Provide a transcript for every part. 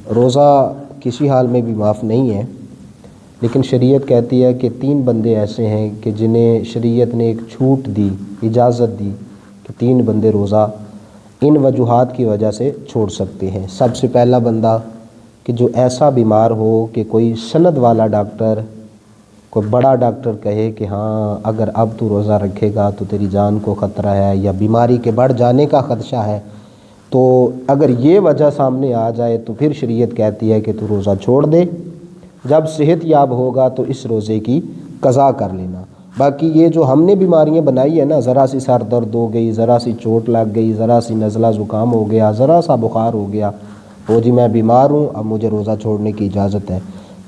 روزہ کسی حال میں بھی معاف نہیں ہے، لیکن شریعت کہتی ہے کہ 3 بندے ایسے ہیں کہ جنہیں شریعت نے ایک چھوٹ دی، اجازت دی کہ 3 بندے روزہ ان وجوہات کی وجہ سے چھوڑ سکتے ہیں۔ سب سے پہلا بندہ کہ جو ایسا بیمار ہو کہ کوئی سند والا ڈاکٹر، کوئی بڑا ڈاکٹر کہے کہ ہاں اگر اب تو روزہ رکھے گا تو تیری جان کو خطرہ ہے یا بیماری کے بڑھ جانے کا خدشہ ہے، تو اگر یہ وجہ سامنے آ جائے تو پھر شریعت کہتی ہے کہ تو روزہ چھوڑ دے، جب صحت یاب ہوگا تو اس روزے کی قضا کر لینا۔ باقی یہ جو ہم نے بیماریاں بنائی ہے نا، ذرا سی سر درد ہو گئی، ذرا سی چوٹ لگ گئی، ذرا سی نزلہ زکام ہو گیا، ذرا سا بخار ہو گیا، وہ جی میں بیمار ہوں اب مجھے روزہ چھوڑنے کی اجازت ہے،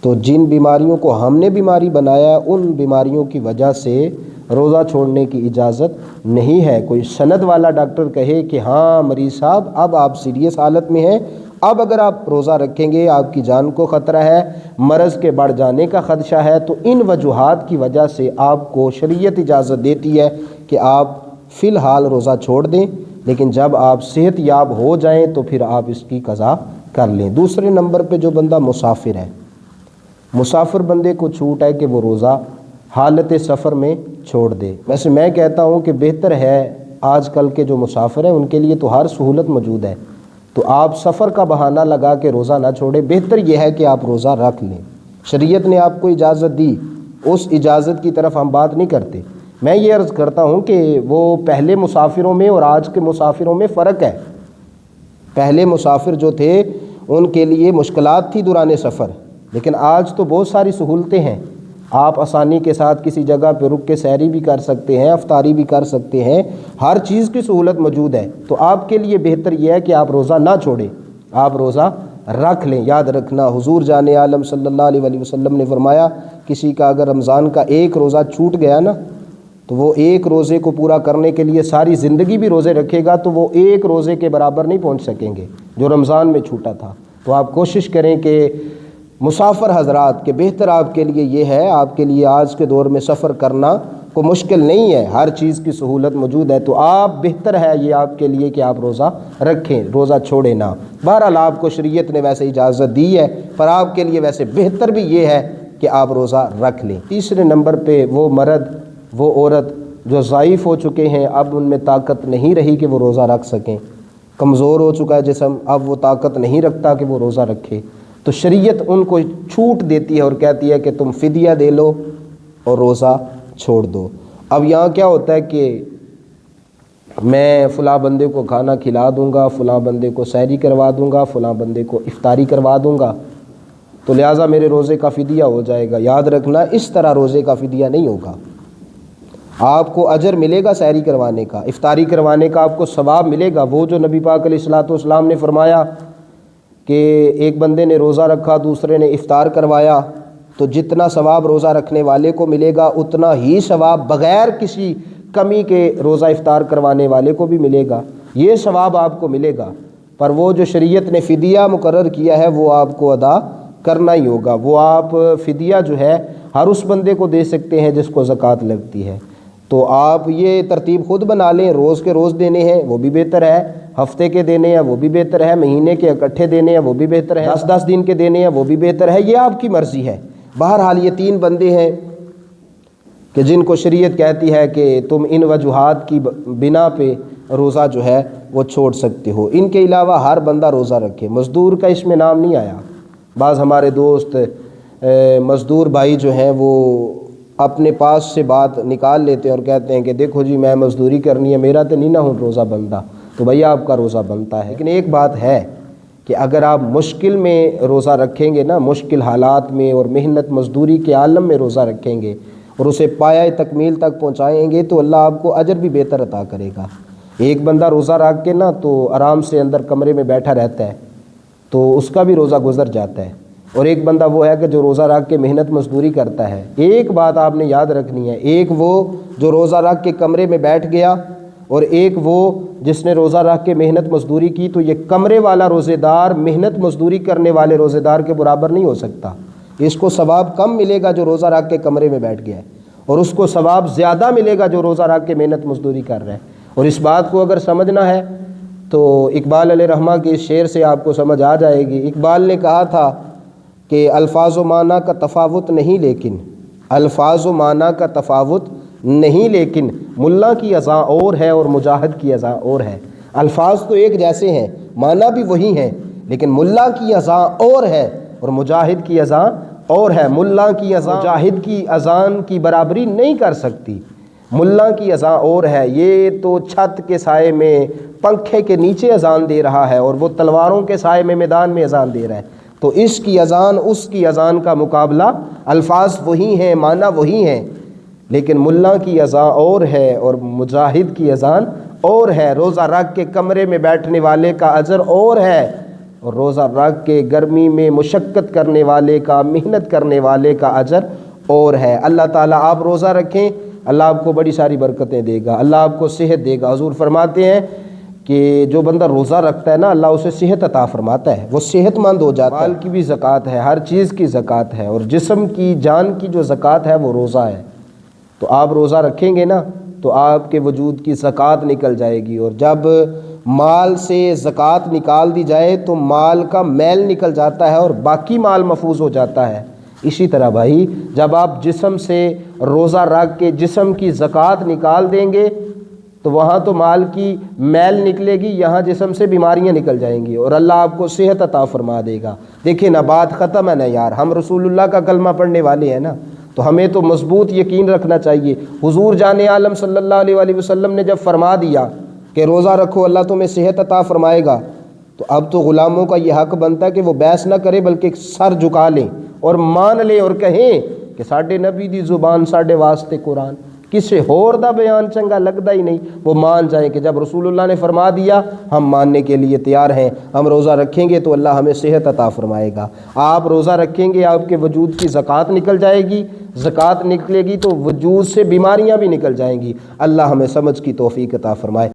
تو جن بیماریوں کو ہم نے بیماری بنایا ان بیماریوں کی وجہ سے روزہ چھوڑنے کی اجازت نہیں ہے۔ کوئی سند والا ڈاکٹر کہے کہ ہاں مریض صاحب اب آپ سیریس حالت میں ہیں، اب اگر آپ روزہ رکھیں گے آپ کی جان کو خطرہ ہے، مرض کے بڑھ جانے کا خدشہ ہے، تو ان وجوہات کی وجہ سے آپ کو شریعت اجازت دیتی ہے کہ آپ فی الحال روزہ چھوڑ دیں، لیکن جب آپ صحت یاب ہو جائیں تو پھر آپ اس کی قضا کر لیں۔ دوسرے نمبر پہ جو بندہ مسافر ہے، مسافر بندے کو چھوٹ ہے کہ وہ روزہ حالت سفر میں چھوڑ دے۔ ویسے میں کہتا ہوں کہ بہتر ہے، آج کل کے جو مسافر ہیں ان کے لیے تو ہر سہولت موجود ہے، تو آپ سفر کا بہانہ لگا کے روزہ نہ چھوڑیں، بہتر یہ ہے کہ آپ روزہ رکھ لیں۔ شریعت نے آپ کو اجازت دی، اس اجازت کی طرف ہم بات نہیں کرتے۔ میں یہ عرض کرتا ہوں کہ وہ پہلے مسافروں میں اور آج کے مسافروں میں فرق ہے۔ پہلے مسافر جو تھے ان کے لیے مشکلات تھی دوران سفر، لیکن آج تو بہت ساری سہولتیں ہیں، آپ آسانی کے ساتھ کسی جگہ پہ رک کے سحری بھی کر سکتے ہیں، افطاری بھی کر سکتے ہیں، ہر چیز کی سہولت موجود ہے، تو آپ کے لیے بہتر یہ ہے کہ آپ روزہ نہ چھوڑیں، آپ روزہ رکھ لیں۔ یاد رکھنا حضور جان عالم صلی اللہ علیہ وسلم نے فرمایا کسی کا اگر رمضان کا ایک روزہ چھوٹ گیا نا تو وہ ایک روزے کو پورا کرنے کے لیے ساری زندگی بھی روزے رکھے گا تو وہ ایک روزے کے برابر نہیں پہنچ سکیں گے جو رمضان میں چھوٹا تھا۔ تو آپ کوشش کریں کہ مسافر حضرات کہ بہتر آپ کے لیے یہ ہے، آپ کے لیے آج کے دور میں سفر کرنا کو مشکل نہیں ہے، ہر چیز کی سہولت موجود ہے، تو آپ بہتر ہے یہ آپ کے لیے کہ آپ روزہ رکھیں، روزہ چھوڑیں نہ۔ بہرحال آپ کو شریعت نے ویسے اجازت دی ہے، پر آپ کے لیے ویسے بہتر بھی یہ ہے کہ آپ روزہ رکھ لیں۔ تیسرے نمبر پہ وہ مرد، وہ عورت جو ضعیف ہو چکے ہیں، اب ان میں طاقت نہیں رہی کہ وہ روزہ رکھ سکیں، کمزور ہو چکا ہے جسم، اب وہ طاقت نہیں رکھتا کہ وہ روزہ رکھے، تو شریعت ان کو چھوٹ دیتی ہے اور کہتی ہے کہ تم فدیہ دے لو اور روزہ چھوڑ دو۔ اب یہاں کیا ہوتا ہے کہ میں فلاں بندے کو کھانا کھلا دوں گا، فلاں بندے کو سحری کروا دوں گا، فلاں بندے کو افطاری کروا دوں گا، تو لہٰذا میرے روزے کا فدیہ ہو جائے گا۔ یاد رکھنا اس طرح روزے کا فدیہ نہیں ہوگا، آپ کو اجر ملے گا سحری کروانے کا، افطاری کروانے کا آپ کو ثواب ملے گا۔ وہ جو نبی پاک علیہ الصلوۃ والسلام نے فرمایا کہ ایک بندے نے روزہ رکھا دوسرے نے افطار کروایا تو جتنا ثواب روزہ رکھنے والے کو ملے گا اتنا ہی ثواب بغیر کسی کمی کے روزہ افطار کروانے والے کو بھی ملے گا، یہ ثواب آپ کو ملے گا۔ پر وہ جو شریعت نے فدیہ مقرر کیا ہے وہ آپ کو ادا کرنا ہی ہوگا۔ وہ آپ فدیہ جو ہے ہر اس بندے کو دے سکتے ہیں جس کو زکوٰۃ لگتی ہے، تو آپ یہ ترتیب خود بنا لیں، روز کے روز دینے ہیں وہ بھی بہتر ہے، ہفتے کے دینے ہیں وہ بھی بہتر ہے، مہینے کے اکٹھے دینے ہیں وہ بھی بہتر ہے، 10 دن کے دینے ہیں وہ بھی بہتر ہے، یہ آپ کی مرضی ہے۔ بہرحال یہ 3 بندے ہیں کہ جن کو شریعت کہتی ہے کہ تم ان وجوہات کی بنا پہ روزہ جو ہے وہ چھوڑ سکتے ہو، ان کے علاوہ ہر بندہ روزہ رکھے۔ مزدور کا اس میں نام نہیں آیا، بعض ہمارے دوست مزدور بھائی جو ہیں وہ اپنے پاس سے بات نکال لیتے ہیں اور کہتے ہیں کہ دیکھو جی میں مزدوری کرنی ہے، میرا تو نہیں نہ ہوں روزہ بنتا، تو بھیا آپ کا روزہ بنتا ہے۔ لیکن ایک بات ہے کہ اگر آپ مشکل میں روزہ رکھیں گے نا، مشکل حالات میں اور محنت مزدوری کے عالم میں روزہ رکھیں گے اور اسے پایہ تکمیل تک پہنچائیں گے تو اللہ آپ کو اجر بھی بہتر عطا کرے گا۔ ایک بندہ روزہ رکھ کے نا تو آرام سے اندر کمرے میں بیٹھا رہتا ہے تو اس کا بھی روزہ گزر جاتا ہے، اور ایک بندہ وہ ہے کہ جو روزہ رکھ کے محنت مزدوری کرتا ہے۔ ایک بات آپ نے یاد رکھنی ہے، ایک وہ جو روزہ رکھ کے کمرے میں بیٹھ گیا اور ایک وہ جس نے روزہ رکھ کے محنت مزدوری کی، تو یہ کمرے والا روزے دار محنت مزدوری کرنے والے روزے دار کے برابر نہیں ہو سکتا۔ اس کو ثواب کم ملے گا جو روزہ رکھ کے کمرے میں بیٹھ گیا ہے، اور اس کو ثواب زیادہ ملے گا جو روزہ رکھ کے محنت مزدوری کر رہا ہے۔ اور اس بات کو اگر سمجھنا ہے تو اقبال علیہ رحمہ کے اس شعر سے آپ کو سمجھ آ جائے گی۔ اقبال نے کہا تھا کہ الفاظ و معنی کا تفاوت نہیں لیکن الفاظ و معنی کا تفاوت نہیں لیکن ملا کی اذاں اور ہے اور مجاہد کی اذاں اور ہے۔ الفاظ تو ایک جیسے ہیں، معنی بھی وہی ہیں، لیکن ملا کی اذاں اور ہے اور مجاہد کی اذاں اور ہے۔ ملا کی اذاں مجاہد کی اذان کی برابری نہیں کر سکتی۔ ملا کی اذان اور ہے، یہ تو چھت کے سائے میں پنکھے کے نیچے اذان دے رہا ہے اور وہ تلواروں کے سائے میں میدان میں اذان دے رہا ہے۔ تو اس کی اذان اس کی اذان کا مقابلہ، الفاظ وہی ہیں، معنی وہی ہیں، لیکن ملا کی اذان اور ہے اور مجاہد کی اذان اور ہے۔ روزہ رکھ کے کمرے میں بیٹھنے والے کا اجر اور ہے اور روزہ رکھ کے گرمی میں مشقت کرنے والے کا، محنت کرنے والے کا اجر اور ہے۔ اللہ تعالیٰ آپ روزہ رکھیں، اللہ آپ کو بڑی ساری برکتیں دے گا، اللہ آپ کو صحت دے گا۔ حضور فرماتے ہیں کہ جو بندہ روزہ رکھتا ہے نا، اللہ اسے صحت عطا فرماتا ہے، وہ صحت مند ہو جاتا ہے۔ مال کی بھی زکوٰۃ ہے، ہر چیز کی زکوٰۃ ہے، اور جسم کی، جان کی جو زکوٰۃ ہے وہ روزہ ہے۔ تو آپ روزہ رکھیں گے نا تو آپ کے وجود کی زکوٰۃ نکل جائے گی، اور جب مال سے زکوٰۃ نکال دی جائے تو مال کا میل نکل جاتا ہے اور باقی مال محفوظ ہو جاتا ہے۔ اسی طرح بھائی، جب آپ جسم سے روزہ رکھ کے جسم کی زکوٰۃ نکال دیں گے تو وہاں تو مال کی میل نکلے گی، یہاں جسم سے بیماریاں نکل جائیں گی اور اللہ آپ کو صحت عطا فرما دے گا۔ دیکھیں نا، بات ختم ہے نا یار، ہم رسول اللہ کا کلمہ پڑھنے والے ہیں نا، تو ہمیں تو مضبوط یقین رکھنا چاہیے۔ حضور جان عالم صلی اللہ علیہ وآلہ وسلم نے جب فرما دیا کہ روزہ رکھو اللہ تمہیں صحت عطا فرمائے گا، تو اب تو غلاموں کا یہ حق بنتا ہے کہ وہ بحث نہ کرے بلکہ سر جھکا لیں اور مان لیں اور کہیں کہ ساڈے نبی دی زبان ساڈے واسطے قرآن، کسی ہور دا بیان چنگا لگتا ہی نہیں، وہ مان جائیں کہ جب رسول اللہ نے فرما دیا ہم ماننے کے لیے تیار ہیں۔ ہم روزہ رکھیں گے تو اللہ ہمیں صحت عطا فرمائے گا۔ آپ روزہ رکھیں گے، آپ کے وجود کی زکوٰۃ نکل جائے گی، زکوٰۃ نکلے گی تو وجود سے بیماریاں بھی نکل جائیں گی۔ اللہ ہمیں سمجھ کی توفیق عطا فرمائے۔